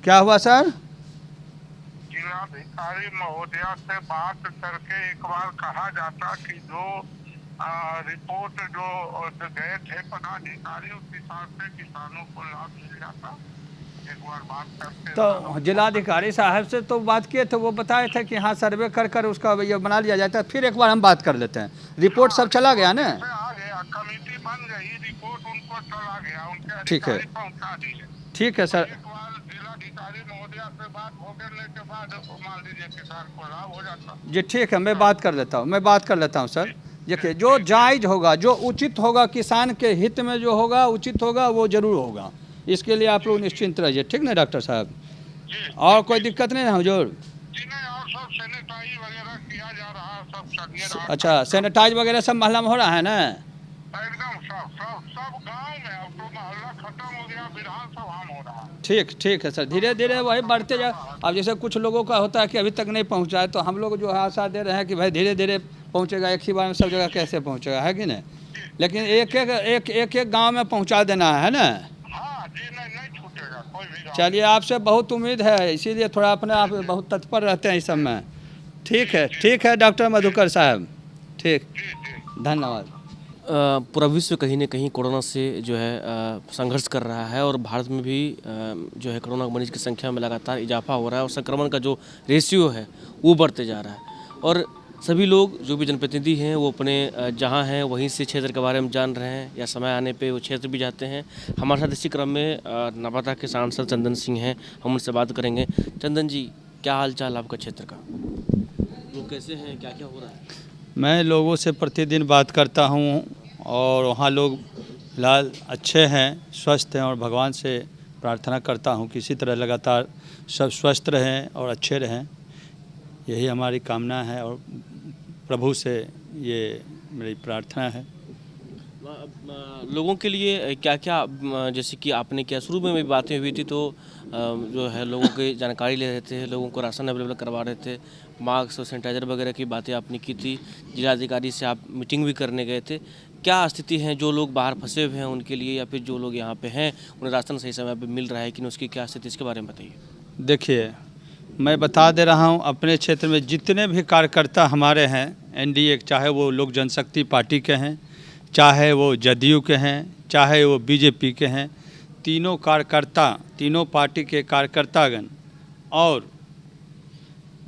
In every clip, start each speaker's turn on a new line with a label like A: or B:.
A: क्या हुआ सर?
B: जिलाधिकारी महोदया से बात करके एक बार कहा जाता कि जो रिपोर्ट जो गए थे पदाधिकारी उस हिसाब से किसानों को लाभ मिल जाता। एक बार बात करते
A: तो जिलाधिकारी साहब से तो बात किए थे, वो बताए थे कि हाँ सर्वे कर कर उसका ये बना लिया जाता है। फिर एक बार हम बात कर लेते हैं। रिपोर्ट
B: हाँ,
A: सब चला गया ना?
B: रिपोर्ट आ गया, कमेटी बन गई, रिपोर्ट उनको चला गया, उनके
A: ठीक है,
B: अधिकारी पहुंचा दिए।
A: ठीक है
B: तो
A: सर।
B: एक बार जिलाधिकारी महोदया से बात हो करने के बाद मान लीजिए किसान को लाभ हो जाता।
A: जी ठीक है, मैं बात कर लेता हूँ, मैं बात कर लेता हूँ सर। देखिए जो जायज़ होगा, जो उचित होगा, किसान के हित में जो होगा, उचित होगा, वो ज़रूर होगा। इसके लिए आप लोग निश्चिंत रहिए, ठीक ना डॉक्टर साहब? और कोई दिक्कत नहीं है हुजूर?
B: जी नहीं, और सब सैनिटाइज वगैरह किया जा रहा है, सब चलिए रहा
A: अच्छा,
B: काम।
A: सैनिटाइज वगैरह सब मोहल्ला में हो रहा है ना?
B: एकदम सब सब सब गांव में। अब तो मोहल्ला खत्म हो गया, विधानसभा में हो रहा है।
A: ठीक है सर, धीरे धीरे वही बढ़ते जा। अब जैसे कुछ लोगों का होता है कि अभी तक नहीं पहुंचा है, तो हम लोग जो है आशा दे रहे हैं कि भाई धीरे धीरे पहुंचेगा। एक ही बार में सब जगह कैसे पहुंचेगा, है कि नहीं? लेकिन एक गांव में पहुंचा देना है ना?
B: हाँ जी, नहीं नहीं छूटेगा कोई भी गाँव।
A: चलिए, आपसे बहुत उम्मीद है, इसीलिए थोड़ा अपने आप बहुत तत्पर रहते हैं इस सब में। ठीक है डॉक्टर मधुकर साहब, ठीक,
B: जी जी।
A: धन्यवाद।
C: पूरा विश्व कहीं न कहीं कोरोना से जो है संघर्ष कर रहा है और भारत में भी जो है कोरोना मरीज की संख्या में लगातार इजाफा हो रहा है और संक्रमण का जो रेशियो है वो बढ़ते जा रहा है। और सभी लोग जो भी जनप्रतिनिधि हैं वो अपने जहाँ हैं वहीं से क्षेत्र के बारे में जान रहे हैं या समय आने पे वो क्षेत्र भी जाते हैं। हमारे साथ इसी क्रम में नवादा के सांसद चंदन सिंह हैं, हम उनसे बात करेंगे। चंदन जी, क्या हाल चाल आपका क्षेत्र का? लोग कैसे हैं, क्या क्या हो रहा है?
A: मैं लोगों से प्रतिदिन बात करता हूँ और वहाँ लोग फिलहाल अच्छे हैं, स्वस्थ हैं, और भगवान से प्रार्थना करता हूँ कि इसी तरह लगातार सब स्वस्थ रहें और अच्छे रहें। यही हमारी कामना है और प्रभु से ये मेरी प्रार्थना है।
C: लोगों के लिए क्या क्या, जैसे कि आपने क्या शुरू में भी बातें हुई थी तो जो है लोगों की जानकारी ले रहे थे, लोगों को राशन अवेलेबल करवा रहे थे, मास्क और सैनिटाइज़र वगैरह की बातें आपने की थी, जिलाधिकारी से आप मीटिंग भी करने गए थे। क्या स्थिति है जो लोग बाहर फंसे हुए हैं उनके लिए, या फिर जो लोग यहाँ पे हैं उन्हें राशन सही समय पे मिल रहा है कि नहीं, उसकी क्या स्थिति, इसके बारे में बताइए।
A: देखिए, मैं बता दे रहा हूँ, अपने क्षेत्र में जितने भी कार्यकर्ता हमारे हैं एनडीए, चाहे वो लोक जनशक्ति पार्टी के हैं, चाहे वो जदयू के हैं, चाहे वो बीजेपी के हैं, तीनों कार्यकर्ता, तीनों पार्टी के कार्यकर्तागण और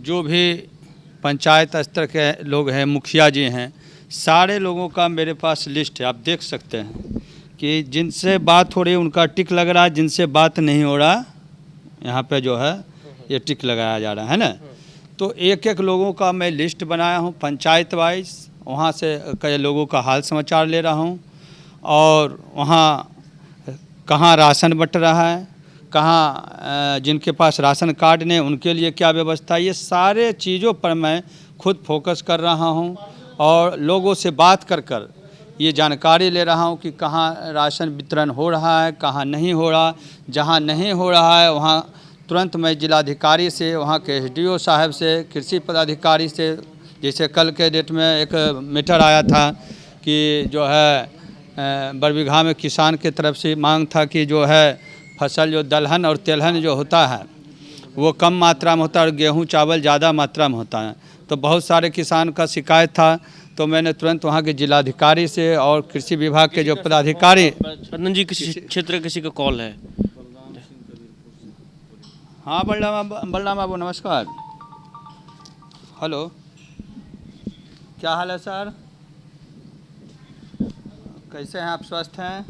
A: जो भी पंचायत स्तर के लोग हैं, मुखिया जी हैं, सारे लोगों का मेरे पास लिस्ट है। आप देख सकते हैं कि जिनसे बात हो रही है उनका टिक लग रहा है, जिनसे बात नहीं हो रहा यहाँ पे जो है ये टिक लगाया जा रहा है ना। तो एक एक लोगों का मैं लिस्ट बनाया हूँ पंचायत वाइज, वहाँ से कई लोगों का हाल समाचार ले रहा हूँ और वहाँ कहाँ राशन बट रहा है, कहाँ जिनके पास राशन कार्ड नहीं उनके लिए क्या व्यवस्था, ये सारे चीज़ों पर मैं खुद फोकस कर रहा हूँ और लोगों से बात कर कर ये जानकारी ले रहा हूँ कि कहाँ राशन वितरण हो रहा है, कहाँ नहीं हो रहा। जहाँ नहीं हो रहा है वहाँ तुरंत मैं जिलाधिकारी से, वहाँ के एसडीओ साहब से, कृषि पदाधिकारी से, जैसे कल के डेट में एक मैटर आया था कि जो है बरबीघा में किसान के तरफ से मांग था कि जो है फसल जो दलहन और तेलहन जो होता है वो कम मात्रा में होता है और गेहूँ चावल ज़्यादा मात्रा में होता है। तो बहुत सारे किसान का शिकायत था, तो मैंने तुरंत वहाँ के जिलाधिकारी से और कृषि विभाग के जो पदाधिकारी।
C: चंदन जी, किसी क्षेत्र का किसी का कॉल है?
A: हाँ बलराम बाबू नमस्कार। हेलो, क्या हाल है सर? कैसे हैं आप? स्वस्थ हैं?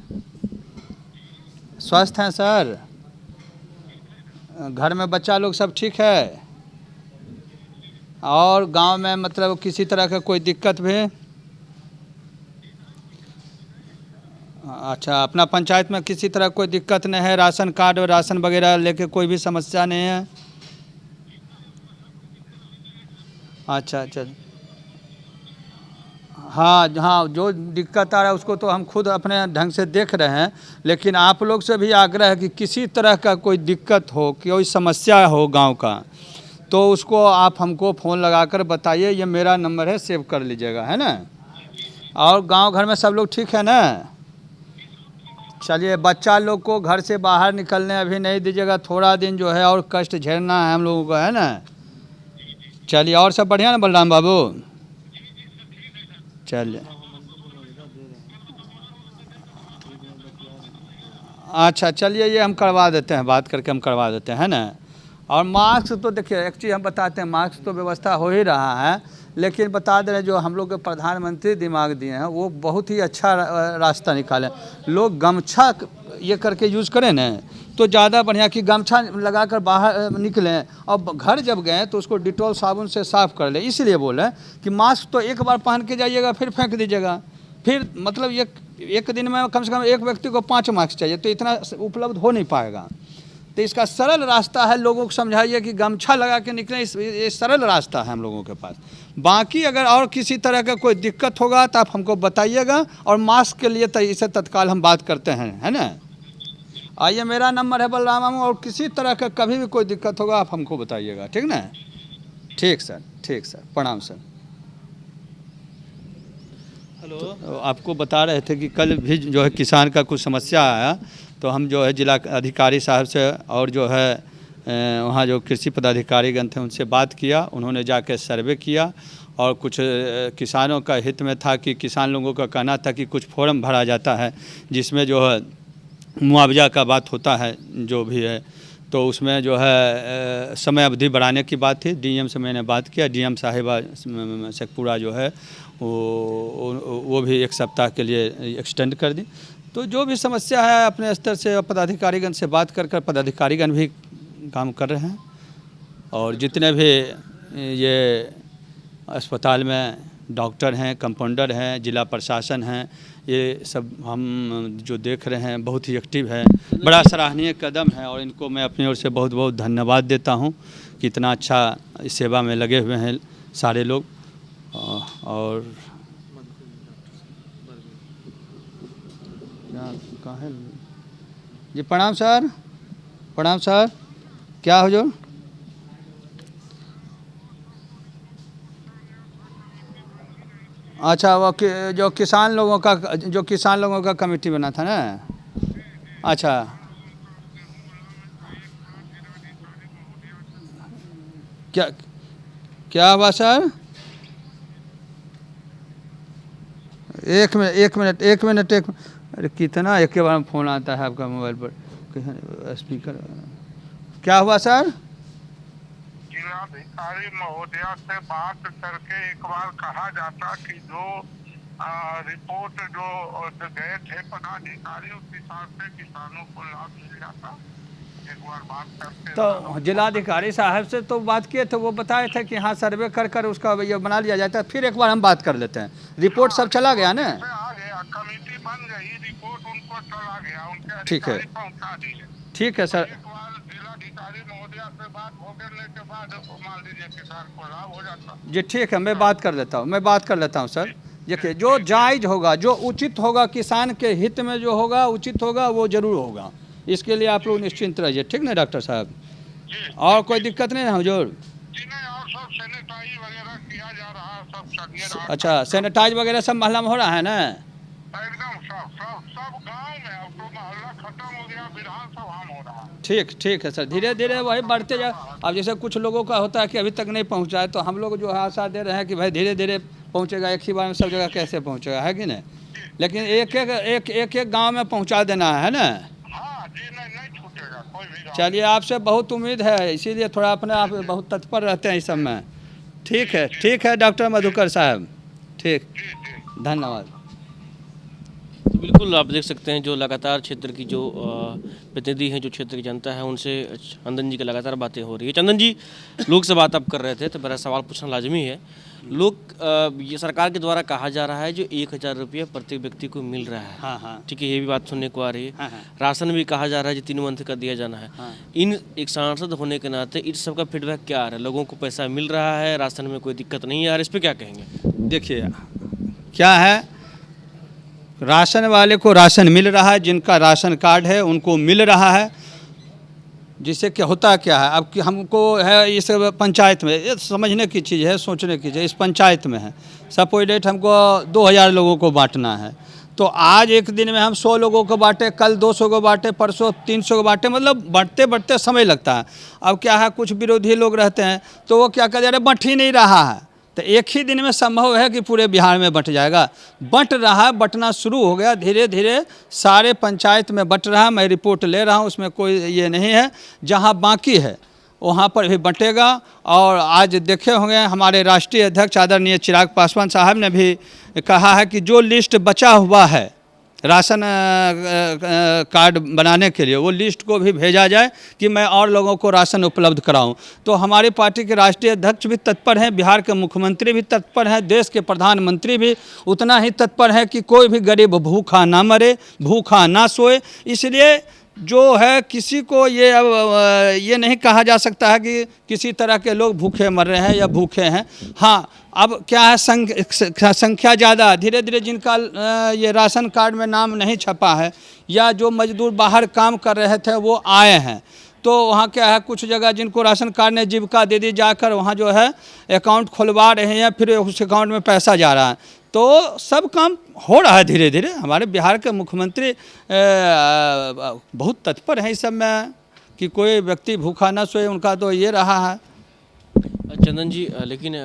A: स्वस्थ हैं सर? घर में बच्चा लोग सब ठीक है? और गांव में मतलब किसी तरह का कोई दिक्कत भी? अच्छा, अपना पंचायत में किसी तरह कोई दिक्कत नहीं है? राशन कार्ड और राशन वगैरह लेके कोई भी समस्या नहीं है? अच्छा। हाँ, जो दिक्कत आ रहा है उसको तो हम खुद अपने ढंग से देख रहे हैं, लेकिन आप लोग से भी आग्रह है कि किसी तरह का कोई दिक्कत हो, कोई समस्या हो गांव का, तो उसको आप हमको फ़ोन लगाकर बताइए। ये मेरा नंबर है, सेव कर लीजिएगा, है ना? और गांव घर में सब लोग ठीक है ना? चलिए बच्चा लोग को घर से बाहर निकलने अभी नहीं दीजिएगा, थोड़ा दिन जो है और कष्ट झेलना है हम लोगों को, है ना। चलिए और सब बढ़िया ना बलराम बाबू। चलिए अच्छा चलिए ये हम करवा देते हैं, बात करके हम करवा देते हैं ना। और मास्क तो देखिए एक चीज़ हम बताते हैं, मास्क तो व्यवस्था हो ही रहा है, लेकिन बता दे रहे जो हम लोग के प्रधानमंत्री दिमाग दिए हैं वो बहुत ही अच्छा रास्ता निकाले। लोग गमछा ये करके यूज़ करें ना तो ज़्यादा बढ़िया, कि गमछा लगाकर बाहर निकलें और घर जब गए तो उसको डिटॉल साबुन से साफ़ कर लें। इसलिए बोले कि मास्क तो एक बार पहन के जाइएगा फिर फेंक दीजिएगा, फिर मतलब एक दिन में कम से कम एक व्यक्ति को 5 मास्क चाहिए, तो इतना उपलब्ध हो नहीं पाएगा। तो इसका सरल रास्ता है, लोगों को समझाइए कि गमछा लगा के निकलें, ये सरल रास्ता है हम लोगों के पास। बाकी अगर और किसी तरह का कोई दिक्कत होगा तो आप हमको बताइएगा, और मास्क के लिए तो इसे तत्काल हम बात करते हैं, है ना। आइए मेरा नंबर है बलराम बाबू, और किसी तरह का कभी भी कोई दिक्कत होगा आप हमको बताइएगा, ठीक ना। ठीक सर, ठीक सर, प्रणाम सर। हेलो तो आपको बता रहे थे कि कल भी जो है किसान का कुछ समस्या आया, तो हम जो है जिला अधिकारी साहब से और जो है वहाँ जो कृषि पदाधिकारीगण थे उनसे बात किया। उन्होंने जाकर सर्वे किया और कुछ किसानों का हित में था कि किसान लोगों का कहना था कि कुछ फॉर्म भरा जाता है जिसमें जो है मुआवजा का बात होता है जो भी है, तो उसमें जो है समय अवधि बढ़ाने की बात थी। डीएम से मैंने बात किया, डीएम साहिबा शेखपुरा जो है वो भी 1 सप्ताह के लिए एक्सटेंड कर दी। तो जो भी समस्या है अपने स्तर से पदाधिकारीगण से बात कर पदाधिकारीगण भी काम कर रहे हैं, और जितने भी ये अस्पताल में डॉक्टर हैं, कंपाउंडर हैं, जिला प्रशासन हैं, ये सब हम जो देख रहे हैं बहुत ही एक्टिव है। बड़ा सराहनीय कदम है और इनको मैं अपनी ओर से बहुत बहुत धन्यवाद देता हूं कि इतना अच्छा इस सेवा में लगे हुए हैं सारे लोग। और कहाँ है जी। प्रणाम सर, प्रणाम सर, क्या हो जो अच्छा वो जो किसान लोगों का कमेटी बना था ना। अच्छा क्या हुआ सर। एक मिनट अरे कितना एक के बार में फ़ोन आता है आपका मोबाइल पर, स्पीकर। क्या हुआ सर।
B: जिलाधिकारी महोदया से बात करके एक बार कहा जाता कि जो रिपोर्ट जो गए थे पदाधिकारी उस हिसाब से किसानों को लाभ मिल जाता। एक बार बात करते
A: तो जिलाधिकारी साहब से तो बात किए थे, वो बताए थे कि हाँ सर्वे कर उसका ये बना लिया जाता है। फिर एक बार हम बात कर लेते हैं। रिपोर्ट सब चला गया ना,
B: आ गया, कमेटी बन गई, रिपोर्ट उनको चला गया, उनके
A: ठीक है,
B: पहुंचा दी।
A: ठीक है सर।
B: जिलाधिकारी महोदया से बात हो गने के बाद मान लीजिए किसान को लाभ हो जाता।
A: जी ठीक है, मैं बात कर लेता हूँ सर। देखिए जो जायज़ होगा, जो उचित होगा, किसान के हित में जो होगा उचित होगा वो ज़रूर होगा। इसके लिए आप लोग निश्चिंत रहिए, ठीक ना डॉक्टर साहब। और कोई दिक्कत नहीं है हुजूर।
B: और सब सैनिटाइज वगैरह किया जा रहा है, सब
A: अच्छा सैनिटाइज वगैरह सब मोहल्ला में हो रहा है ना।
B: एकदम सब गांव में। अब तो मोहल्ला खत्म हो गया, विधानसभा में हो रहा है।
A: ठीक है सर, धीरे धीरे वही बढ़ते जाए। अब जैसे कुछ लोगों का होता है कि अभी तक नहीं पहुंचा है, तो हम लोग जो है आशा दे रहे हैं कि भाई धीरे धीरे पहुंचेगा। एक ही बार में सब जगह कैसे पहुंचेगा, है कि नहीं। लेकिन एक गांव में पहुंचा देना है ना।
B: हाँ जी, नहीं छूटेगा कोई भी।
A: चलिए आपसे बहुत उम्मीद है, इसीलिए थोड़ा अपने आप बहुत तत्पर रहते हैं इस सब में। ठीक है डॉक्टर मधुकर साहब, ठीक, धन्यवाद।
C: तो बिल्कुल आप देख सकते हैं जो लगातार क्षेत्र की जो प्रतिनिधि हैं, जो क्षेत्र की जनता है, उनसे चंदन जी की लगातार बातें हो रही है। चंदन जी, लोग से बात आप कर रहे थे तो मेरा सवाल पूछना लाजमी है। ये सरकार के द्वारा कहा जा रहा है जो 1000 रुपये प्रत्येक व्यक्ति को मिल रहा है।
A: हाँ।
C: ठीक है, ये भी बात सुनने को आ रही है।
A: हाँ।
C: राशन भी कहा जा रहा है जो 3 मंथ का दिया जाना है।
A: हाँ।
C: इन एक सांसद होने के नाते इस सब का फीडबैक क्या आ रहा है। लोगों को पैसा मिल रहा है, राशन में कोई दिक्कत नहीं आ रही, इस पर क्या कहेंगे।
A: देखिए क्या है, राशन वाले को राशन मिल रहा है, जिनका राशन कार्ड है उनको मिल रहा है। जिससे क्या होता क्या है, अब कि हमको है इस पंचायत में, ये समझने की चीज़ है, सोचने की चीज़ है। इस पंचायत में है सपोज डेट हमको 2000 लोगों को बांटना है, तो आज एक दिन में हम 100 लोगों को बांटे, कल 200 को बांटे, परसों 300 को बांटे, मतलब बढ़ते बढ़ते समय लगता है। अब क्या है, कुछ विरोधी लोग रहते हैं तो वो क्या कहते हैं, अरे बंट ही नहीं रहा है। तो एक ही दिन में संभव है कि पूरे बिहार में बंट जाएगा? बंट रहा है, बंटना शुरू हो गया, धीरे धीरे सारे पंचायत में बंट रहा है। मैं रिपोर्ट ले रहा हूँ, उसमें कोई ये नहीं है। जहाँ बाकी है वहाँ पर भी बंटेगा। और आज देखे होंगे हमारे राष्ट्रीय अध्यक्ष आदरणीय चिराग पासवान साहब ने भी कहा है कि जो लिस्ट बचा हुआ है राशन कार्ड बनाने के लिए, वो लिस्ट को भी भेजा जाए कि मैं और लोगों को राशन उपलब्ध कराऊं। तो हमारी पार्टी के राष्ट्रीय अध्यक्ष भी तत्पर हैं, बिहार के मुख्यमंत्री भी तत्पर हैं, देश के प्रधानमंत्री भी उतना ही तत्पर है कि कोई भी गरीब भूखा ना मरे, भूखा ना सोए। इसलिए जो है किसी को ये नहीं कहा जा सकता है कि किसी तरह के लोग भूखे मर रहे हैं या भूखे हैं। हाँ, अब क्या है, संख्या ज़्यादा, धीरे धीरे जिनका ये राशन कार्ड में नाम नहीं छपा है या जो मजदूर बाहर काम कर रहे थे वो आए हैं, तो वहाँ क्या है, कुछ जगह जिनको राशन कार्ड ने जीविका दीदी जाकर वहाँ जो है अकाउंट खुलवा रहे हैं, फिर उस अकाउंट में पैसा जा रहा है। तो सब काम हो रहा है धीरे धीरे। हमारे बिहार के मुख्यमंत्री बहुत तत्पर हैं इस सब में कि कोई व्यक्ति भूखा ना सोए, उनका तो ये रहा है।
C: चंदन जी, लेकिन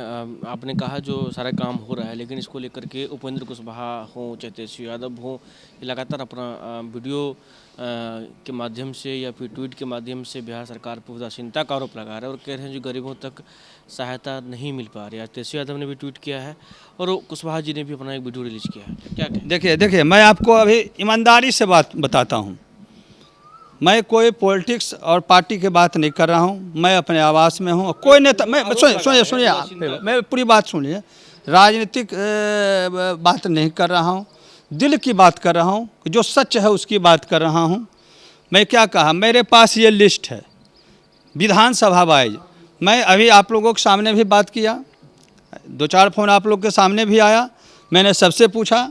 C: आपने कहा जो सारा काम हो रहा है, लेकिन इसको लेकर के उपेंद्र कुशवाहा हों, चाहे तेजस्वी यादव हों, लगातार अपना वीडियो के माध्यम से या फिर ट्वीट के माध्यम से बिहार सरकार पर उदासीनता का आरोप लगा रहे हैं और कह रहे हैं जो गरीबों तक सहायता नहीं मिल पा रही है। तेजस्वी यादव ने भी ट्वीट किया है और कुशवाहा जी ने भी अपना एक वीडियो रिलीज किया है। क्या कहें?
A: देखिए मैं आपको अभी ईमानदारी से बात बताता हूँ। मैं कोई पॉलिटिक्स और पार्टी की बात नहीं कर रहा हूँ। मैं अपने आवास में हूँ। कोई नेता, मैं सुनिए मैं पूरी बात सुनिए। राजनीतिक बात नहीं कर रहा हूँ, दिल की बात कर रहा हूँ, जो सच है उसकी बात कर रहा हूँ। मैं क्या कहा, मेरे पास ये लिस्ट है विधानसभा वाइज। मैं अभी आप लोगों के सामने भी बात किया, 2-4 फ़ोन आप लोग के सामने भी आया, मैंने सबसे पूछा।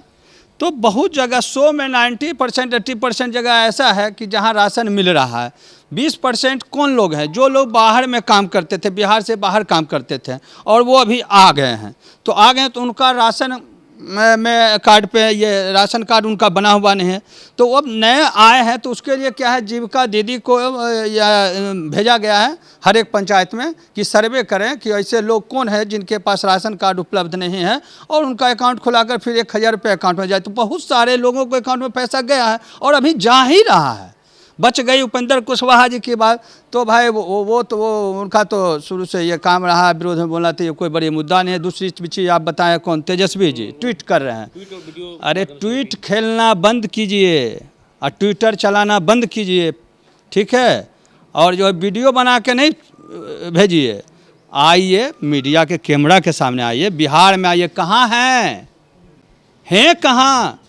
A: तो बहुत जगह 100 में 90% 80% जगह ऐसा है कि जहां राशन मिल रहा है। 20% कौन लोग हैं, जो लोग बाहर में काम करते थे, बिहार से बाहर काम करते थे और वो अभी आ गए हैं। तो आ गए तो उनका राशन में कार्ड पे ये राशन कार्ड उनका बना हुआ नहीं है। तो अब नए आए हैं तो उसके लिए क्या है, जीविका दीदी को भेजा गया है हर एक पंचायत में कि सर्वे करें कि ऐसे लोग कौन है जिनके पास राशन कार्ड उपलब्ध नहीं है और उनका अकाउंट खुलाकर फिर 1000 रुपये अकाउंट में जाए। तो बहुत सारे लोगों के अकाउंट में पैसा गया है और अभी जा ही रहा है। बच गई उपेंद्र कुशवाहा जी की बात, तो भाई वो उनका तो शुरू से ये काम रहा, विरोध में बोलना, तो ये कोई बड़ी मुद्दा नहीं है। दूसरी चीज़ आप बताएं, कौन, तेजस्वी जी ट्वीट कर रहे हैं। अरे ट्वीट खेलना बंद कीजिए और ट्विटर चलाना बंद कीजिए, ठीक है। और जो वीडियो बना के नहीं भेजिए, आइए मीडिया के कैमरा के सामने आइए, बिहार में आइए। कहाँ हैं कहाँ?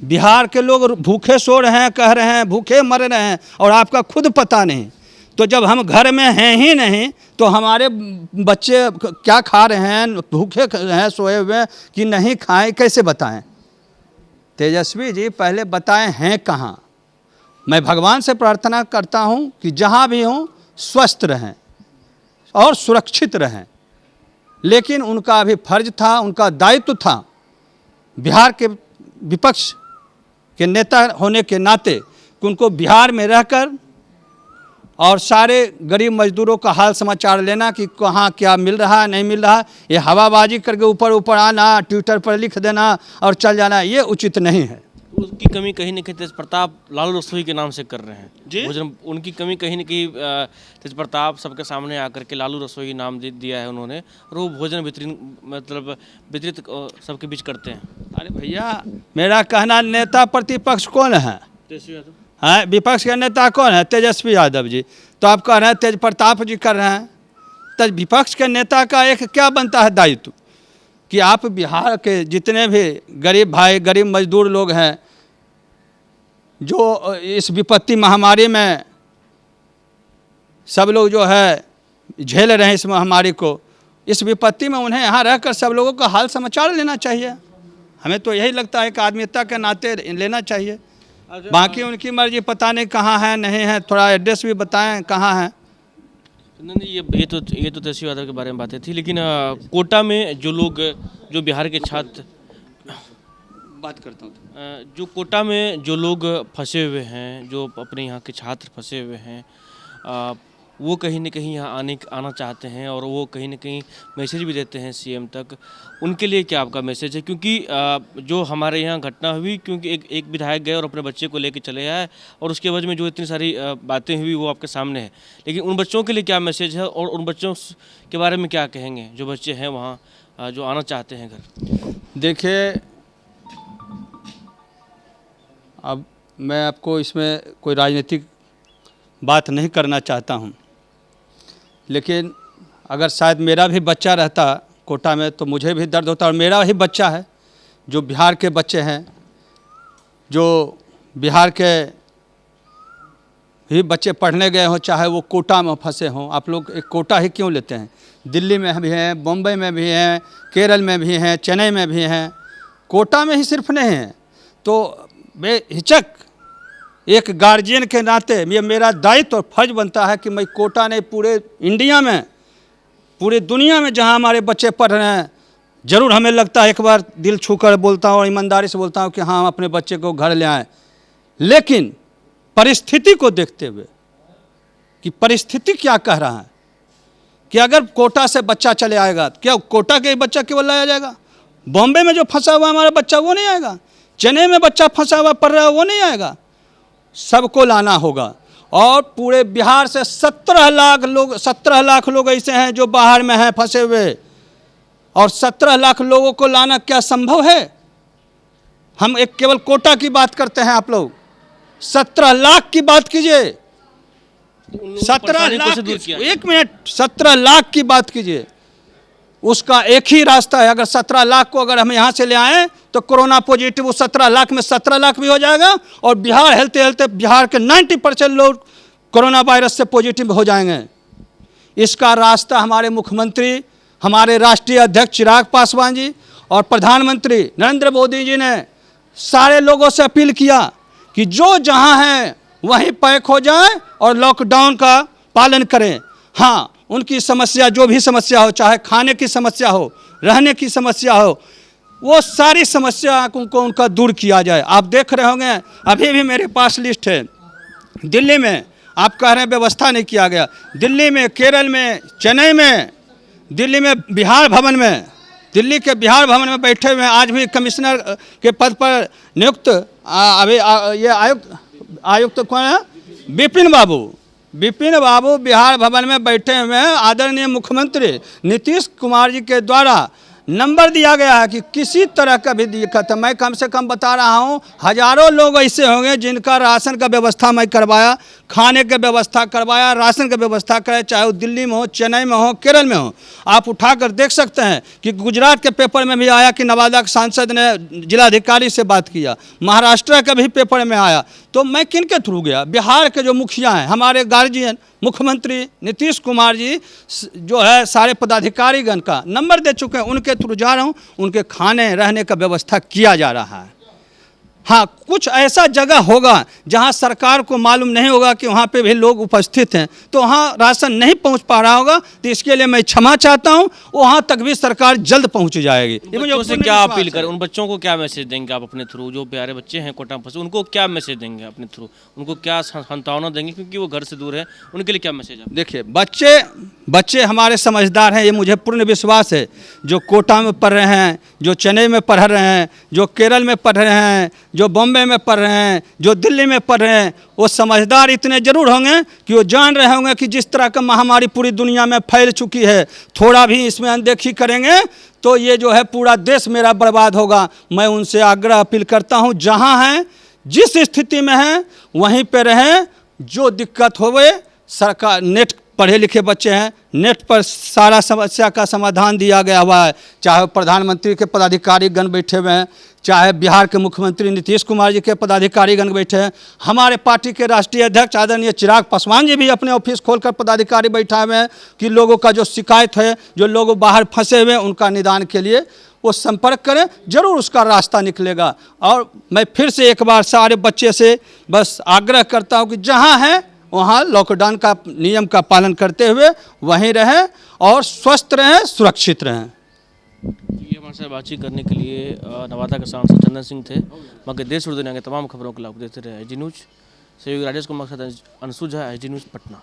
A: बिहार के लोग भूखे सो रहे हैं, कह रहे हैं भूखे मर रहे हैं और आपका खुद पता नहीं। तो जब हम घर में हैं ही नहीं तो हमारे बच्चे क्या खा रहे हैं, भूखे हैं सोए हुए कि नहीं खाएं, कैसे बताएं? तेजस्वी जी पहले बताएं हैं कहाँ। मैं भगवान से प्रार्थना करता हूं कि जहां भी हों स्वस्थ रहें और सुरक्षित रहें, लेकिन उनका अभी फर्ज था, उनका दायित्व था बिहार के विपक्ष के नेता होने के नाते कि उनको बिहार में रहकर और सारे गरीब मजदूरों का हाल समाचार लेना कि कहाँ क्या मिल रहा है नहीं मिल रहा। ये हवाबाजी करके ऊपर आना, ट्विटर पर लिख देना और चल जाना, ये उचित नहीं है।
C: उसकी कमी कहीं न कहीं तेज प्रताप लालू रसोई के नाम से कर रहे हैं
A: जी।
C: भोजन। उनकी कमी कहीं न कहीं तेज प्रताप सबके सामने आकर के लालू रसोई नाम दिया है उन्होंने, और वो भोजन वितरित सबके बीच करते हैं।
A: अरे भैया, मेरा कहना नेता प्रतिपक्ष कौन है?
C: तेजस्वी यादव।
A: हाँ, विपक्ष के नेता कौन है? तेजस्वी यादव जी। तो आप कह रहे हैं तेज प्रताप जी कर रहे हैं। तो विपक्ष के नेता का एक क्या बनता है दायित्व कि आप बिहार के जितने भी गरीब भाई, गरीब मजदूर लोग हैं जो इस विपत्ति महामारी में सब लोग जो है झेल रहे हैं इस महामारी को, इस विपत्ति में उन्हें यहाँ रहकर सब लोगों का हाल समाचार लेना चाहिए। हमें तो यही लगता है कि आदमीयता के नाते लेना चाहिए। बाकी उनकी मर्जी, पता नहीं कहाँ है नहीं है, थोड़ा एड्रेस भी बताएं कहाँ है।
C: नहीं, ये तो तेजस्वी यादव के बारे में बातें थी, लेकिन कोटा में जो लोग, जो बिहार के छात्र,
A: बात करता हूँ।
C: जो कोटा में जो लोग फंसे हुए हैं, जो अपने यहाँ के छात्र फंसे हुए हैं, वो कहीं न कहीं यहाँ आना चाहते हैं और वो कहीं न कहीं मैसेज भी देते हैं सीएम तक। उनके लिए क्या आपका मैसेज है? क्योंकि जो हमारे यहाँ घटना हुई, क्योंकि एक विधायक गए और अपने बच्चे को लेके चले आए और उसके वजह में जो इतनी सारी बातें हुई वो आपके सामने है। लेकिन उन बच्चों के लिए क्या मैसेज है और उन बच्चों के बारे में क्या कहेंगे जो बच्चे हैं वहाँ जो आना चाहते हैं घर?
A: देखिए, अब मैं आपको इसमें कोई राजनीतिक बात नहीं करना चाहता हूँ, लेकिन अगर शायद मेरा भी बच्चा रहता कोटा में तो मुझे भी दर्द होता। और मेरा ही बच्चा है, जो बिहार के बच्चे हैं, जो बिहार के भी बच्चे पढ़ने गए हों, चाहे वो कोटा में फंसे हों। आप लोग एक कोटा ही क्यों लेते हैं? दिल्ली में भी हैं, बम्बई में भी हैं, केरल में भी हैं, चेन्नई में भी हैं, कोटा में ही सिर्फ नहीं हैं। तो बेहिचक एक गार्जियन के नाते ये मेरा दायित्व और फर्ज बनता है कि मैं कोटा नहीं, पूरे इंडिया में, पूरी दुनिया में जहां हमारे बच्चे पढ़ रहे हैं, ज़रूर हमें लगता है, एक बार दिल छूकर बोलता हूँ और ईमानदारी से बोलता हूँ कि हाँ, हम अपने बच्चे को घर ले आएँ। लेकिन परिस्थिति को देखते हुए कि परिस्थिति क्या कह रहा है कि अगर कोटा से बच्चा चले आएगा, क्या कोटा के बच्चा केवल लाया जाएगा? बॉम्बे में जो फंसा हुआ हमारा बच्चा वो नहीं आएगा? चेन्नई में बच्चा फंसा हुआ पढ़ रहा है वो नहीं आएगा? सबको लाना होगा। और पूरे बिहार से 17 लाख लोग ऐसे हैं जो बाहर में हैं फंसे हुए, और 17 लाख लोगों को लाना क्या संभव है? हम एक केवल कोटा की बात करते हैं, आप लोग 17 लाख की बात कीजिए। 17 लाख, एक मिनट, 17 लाख की बात कीजिए। उसका एक ही रास्ता है, अगर 17 लाख को अगर हम यहाँ से ले आएँ तो कोरोना पॉजिटिव उस 17 लाख में 17 लाख भी हो जाएगा, और बिहार हेलते बिहार के 90% लोग कोरोना वायरस से पॉजिटिव हो जाएंगे। इसका रास्ता हमारे मुख्यमंत्री, हमारे राष्ट्रीय अध्यक्ष चिराग पासवान जी और प्रधानमंत्री नरेंद्र मोदी जी ने सारे लोगों से अपील किया कि जो जहाँ हैं वहीं पैक हो जाएं और लॉकडाउन का पालन करें। हाँ, उनकी समस्या, जो भी समस्या हो, चाहे खाने की समस्या हो, रहने की समस्या हो, वो सारी समस्या को उनका दूर किया जाए। आप देख रहे होंगे, अभी भी मेरे पास लिस्ट है। दिल्ली में आप कह रहे हैं व्यवस्था नहीं किया गया, दिल्ली में, केरल में, चेन्नई में, दिल्ली में बिहार भवन में, दिल्ली के बिहार भवन में बैठे हुए आज भी कमिश्नर के पद पर नियुक्त अभी ये आयुक्त कौन है? विपिन बाबू बिहार भवन में बैठे हुए हैं। आदरणीय मुख्यमंत्री नीतीश कुमार जी के द्वारा नंबर दिया गया है कि किसी तरह का भी दिक्कत है, मैं कम से कम बता रहा हूँ, हजारों लोग ऐसे होंगे जिनका राशन का व्यवस्था मैं करवाया, खाने का व्यवस्था करवाया, राशन का व्यवस्था कराया, चाहे वो दिल्ली में हो, चेन्नई में हो, केरल में हो। आप उठाकर देख सकते हैं कि गुजरात के पेपर में भी आया कि नवादा के सांसद ने जिलाधिकारी से बात किया, महाराष्ट्र का भी पेपर में आया। तो मैं किन के थ्रू गया? बिहार के जो मुखिया हैं, हमारे गार्जियन मुख्यमंत्री नीतीश कुमार जी जो है, सारे पदाधिकारीगण का नंबर दे चुके हैं, उनके थ्रू जा रहा हूँ। उनके खाने रहने का व्यवस्था किया जा रहा है। हाँ, कुछ ऐसा जगह होगा जहाँ सरकार को मालूम नहीं होगा कि वहाँ पे भी लोग उपस्थित हैं, तो वहाँ राशन नहीं पहुँच पा रहा होगा, तो इसके लिए मैं क्षमा चाहता हूँ। वहाँ तक भी सरकार जल्द पहुँच जाएगी।
C: बच्चों से क्या अपील करें? उन बच्चों को क्या मैसेज देंगे आप अपने थ्रू? जो प्यारे बच्चे हैं कोटा में फंसे, उनको क्या मैसेज देंगे अपने थ्रू? उनको क्या सांत्वना देंगे, क्योंकि वो घर से दूर है? उनके लिए क्या मैसेज है?
A: देखिए, बच्चे हमारे समझदार हैं, ये मुझे पूर्ण विश्वास है। जो कोटा में पढ़ रहे हैं, जो चेन्नई में पढ़ रहे हैं, जो केरल में पढ़ रहे हैं, जो बॉम्बे में पढ़ रहे हैं, जो दिल्ली में पढ़ रहे हैं, वो समझदार इतने जरूर होंगे कि वो जान रहे होंगे कि जिस तरह का महामारी पूरी दुनिया में फैल चुकी है, थोड़ा भी इसमें अनदेखी करेंगे तो ये जो है पूरा देश मेरा बर्बाद होगा। मैं उनसे आग्रह अपील करता हूँ, जहाँ हैं, जिस स्थिति में हैं वहीं पे रहें। जो दिक्कत होवे, सरकार, नेट पढ़े लिखे बच्चे हैं, नेट पर सारा समस्या का समाधान दिया गया हुआ है। चाहे प्रधानमंत्री के पदाधिकारी गण बैठे हुए हैं, चाहे बिहार के मुख्यमंत्री नीतीश कुमार जी के पदाधिकारी गण बैठे हैं, हमारे पार्टी के राष्ट्रीय अध्यक्ष आदरणीय चिराग पासवान जी भी अपने ऑफिस खोलकर पदाधिकारी बैठा हुए हैं कि लोगों का जो शिकायत है, जो लोग बाहर फंसे हुए हैं, उनका निदान के लिए वो संपर्क करें, जरूर उसका रास्ता निकलेगा। और मैं फिर से एक बार सारे बच्चे से बस आग्रह करता हूँ कि जहाँ हैं वहाँ लॉकडाउन का नियम का पालन करते हुए वहीं रहें और स्वस्थ रहें, सुरक्षित रहें।
C: हमारे साथ बातचीत करने के लिए नवादा के सांसद चंदन सिंह थे। बाकी देश और दुनिया के तमाम खबरों को लाभ देते रहे। एजी न्यूज़ सहयोगी राजेश कुमार के साथ अंशु झा, एजी न्यूज़ पटना।